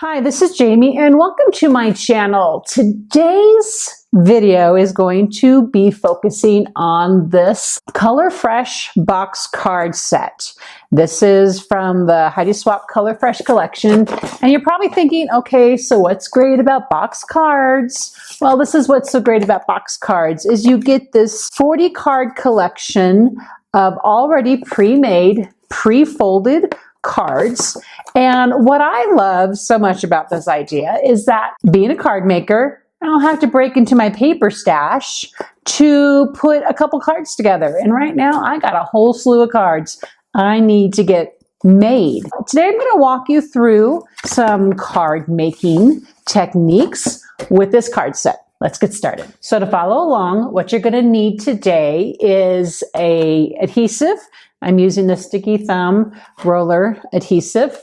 Hi, this is Jamie and welcome to my channel. Today's video is going to be focusing on this Color Fresh box card set. This is from the Heidi Swapp Color Fresh collection. And you're probably thinking, okay, so what's great about box cards? Well, this is what's so great about box cards is you get this 40 card collection of already pre-made, pre-folded cards. And what I love so much about this idea is that being a card maker, I don't have to break into my paper stash to put a couple cards together. And right now I got a whole slew of cards I need to get made. Today I'm going to walk you through some card making techniques with this card set. Let's get started. So to follow along, what you're going to need today is a adhesive. I'm using the Sticky Thumb roller adhesive,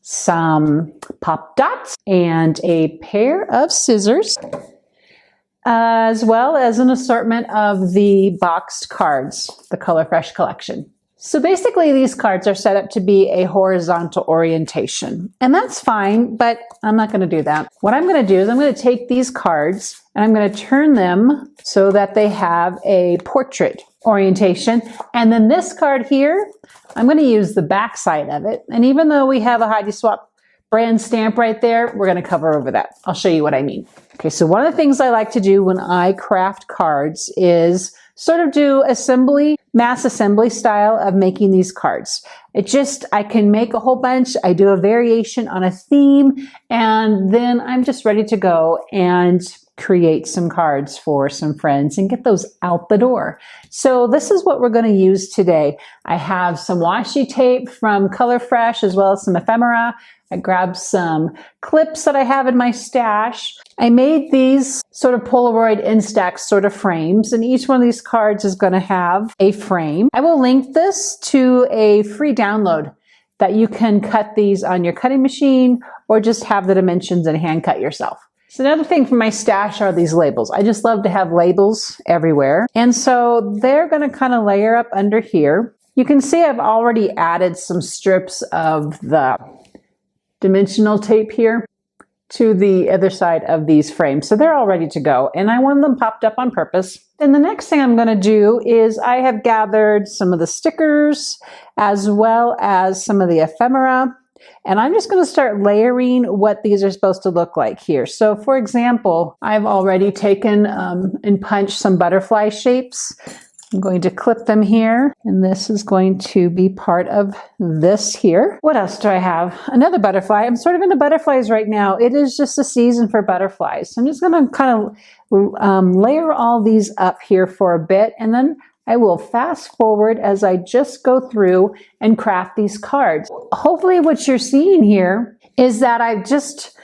some pop dots, and a pair of scissors, as well as an assortment of the boxed cards, the Color Fresh collection. So basically these cards are set up to be a horizontal orientation, and that's fine, but I'm not going to do that. What I'm going to do is I'm going to take these cards and I'm going to turn them so that they have a portrait orientation. And then this card here, I'm going to use the back side of it. And even though we have a Heidi Swapp brand stamp right there, we're going to cover over that. I'll show you what I mean. Okay, so one of the things I like to do when I craft cards is sort of do assembly, mass assembly style of making these cards. I can make a whole bunch. I do a variation on a theme, and then I'm just ready to go and create some cards for some friends and get those out the door. So this is what we're going to use today. I have some washi tape from Color Fresh as well as some ephemera. I grabbed some clips that I have in my stash. I made these sort of Polaroid Instax sort of frames, and each one of these cards is going to have a frame. I will link this to a free download that you can cut these on your cutting machine or just have the dimensions and hand cut yourself. So another thing from my stash are these labels. I just love to have labels everywhere. And so they're going to kind of layer up under here. You can see I've already added some strips of the dimensional tape here to the other side of these frames. So they're all ready to go. And I want them popped up on purpose. And the next thing I'm going to do is I have gathered some of the stickers as well as some of the ephemera. And I'm just going to start layering what these are supposed to look like here. So for example, I've already taken and punched some butterfly shapes. I'm going to clip them here, and this is going to be part of this here. What else do I have? Another butterfly. I'm sort of into butterflies right now. It is just a season for butterflies. So I'm just going to kind of layer all these up here for a bit, and then I will fast forward as I just go through and craft these cards. Hopefully what you're seeing here is that I just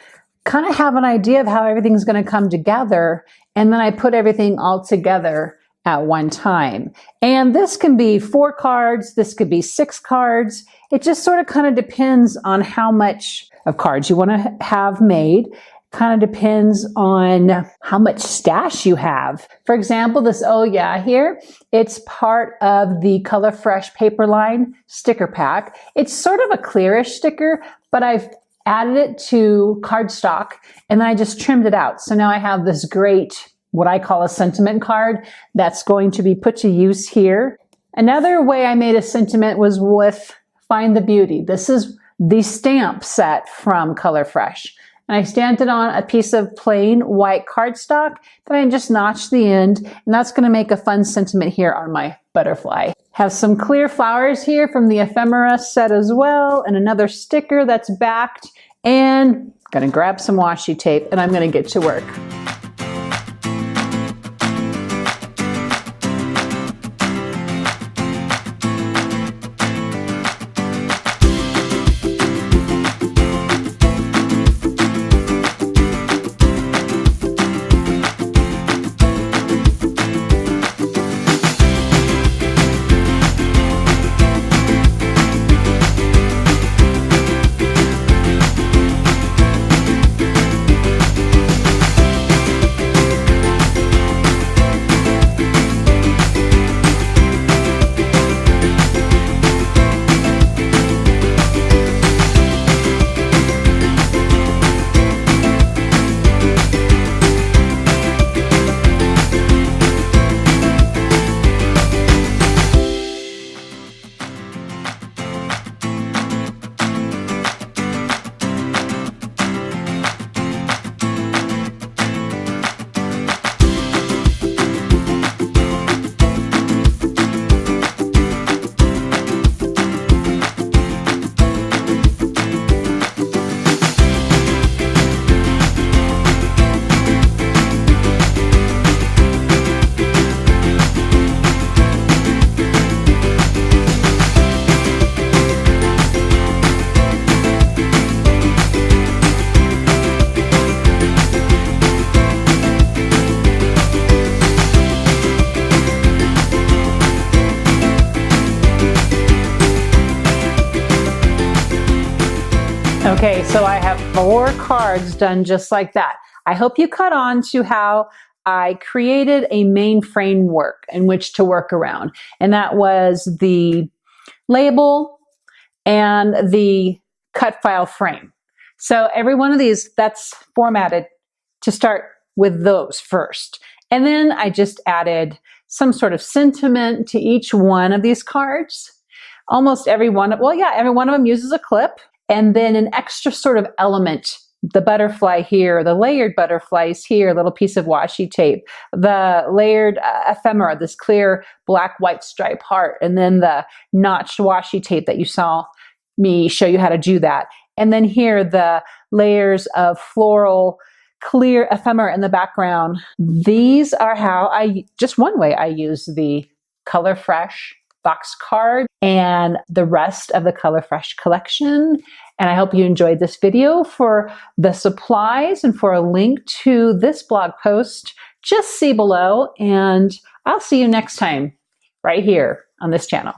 kind of have an idea of how everything's going to come together, and then I put everything all together at one time. And this can be 4 cards, this could be 6 cards. It just sort of kind of depends on how much of cards you want to have made. Kind of depends on how much stash you have. For example, this Oh Yeah here, it's part of the Color Fresh paper line sticker pack. It's sort of a clearish sticker, but I've added it to cardstock and then I just trimmed it out. So now I have this great, what I call a sentiment card that's going to be put to use here. Another way I made a sentiment was with Find the Beauty. This is the stamp set from Color Fresh. And I stamped it on a piece of plain white cardstock. Then I just notched the end, and that's going to make a fun sentiment here on my butterfly. Have some clear flowers here from the ephemera set as well, and another sticker that's backed. And I'm going to grab some washi tape, and I'm going to get to work. Okay, so I have 4 cards done just like that. I hope you caught on to how I created a main framework in which to work around. And that was the label and the cut file frame. So every one of these, that's formatted to start with those first. And then I just added some sort of sentiment to each one of these cards. Almost every one of, well, yeah, every one of them uses a clip. And then an extra sort of element, the butterfly here, the layered butterflies here, a little piece of washi tape, the layered ephemera, this clear black-white stripe heart, and then the notched washi tape that you saw me show you how to do that. And then here, the layers of floral clear ephemera in the background. These are how just one way I use the Color Fresh box card and the rest of the Color Fresh collection. And I hope you enjoyed this video. For the supplies and for a link to this blog post, just see below, and I'll see you next time right here on this channel.